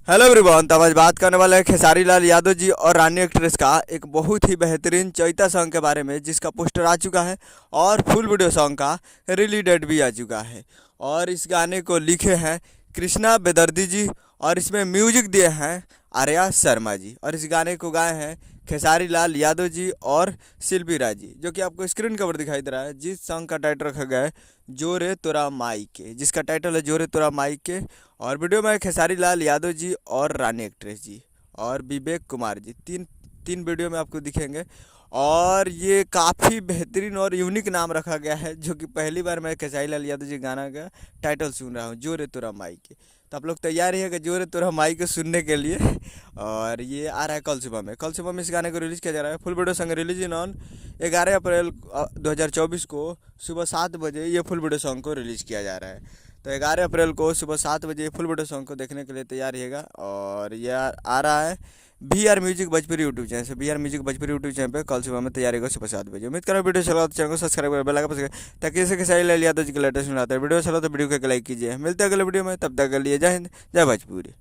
Hello everyone. तो आज बात करने वाले हैं खेसारी लाल यादव जी और रानी एक्ट्रेस का एक बहुत ही बेहतरीन चैता सॉन्ग के बारे में, जिसका पोस्टर आ चुका है और फुल वीडियो सॉन्ग का रिलीज डेट भी आ चुका है। और इस गाने को लिखे हैं कृष्णा बेदर्दी जी और इसमें म्यूजिक दिए हैं आर्या शर्मा जी। और इस गाने को गाए हैं खेसारी लाल यादव जी और शिल्पी राज जी, जो कि आपको स्क्रीन कवर दिखाई दे रहा है। जिस सॉन्ग का टाइटल रखा गया है जोरे तोरा माई के, जिसका टाइटल है जोरे तोरा माई के। और वीडियो में खेसारी लाल यादव जी और रानी एक्ट्रेस जी और विवेक कुमार जी, तीन तीन वीडियो में आपको दिखेंगे। और ये काफ़ी बेहतरीन और यूनिक नाम रखा गया है, जो कि पहली बार मैं खेसारी लाल यादव जी गाना का टाइटल सुन रहा हूँ, जोरे तोरा माई के। तो आप लोग तैयार रहिएगा जोरे तोरा माई के सुनने के लिए। और ये आ रहा है कल सुबह में इस गाने को रिलीज़ किया जा रहा है। Full video song release in on 11 अप्रैल 2024 को सुबह 7 बजे ये फुल वीडियो सॉन्ग को रिलीज़ किया जा रहा है। तो 11 अप्रैल को सुबह 7 बजे फुल वीडियो सॉन्ग को देखने के लिए तैयार रहिएगा। और यह आ रहा है VR music Bhojpuri YouTube channel से। VR music Bhojpuri YouTube channel पे कल सुबह में तैयारी होगा सुबह 7 बजे। उम्मीद करो वीडियो चला तो चैनल को सब्सक्राइब कर बेल आइकन प्रेस करें, ताकि इसे खेसारी लाल यादव जी के लेटेस्ट मिलता है। वीडियो चला तो वीडियो को लाइक कीजिए। मिलते हैं अगले वीडियो में, तब तक के लिए जय हिंद, जय भोजपुरी।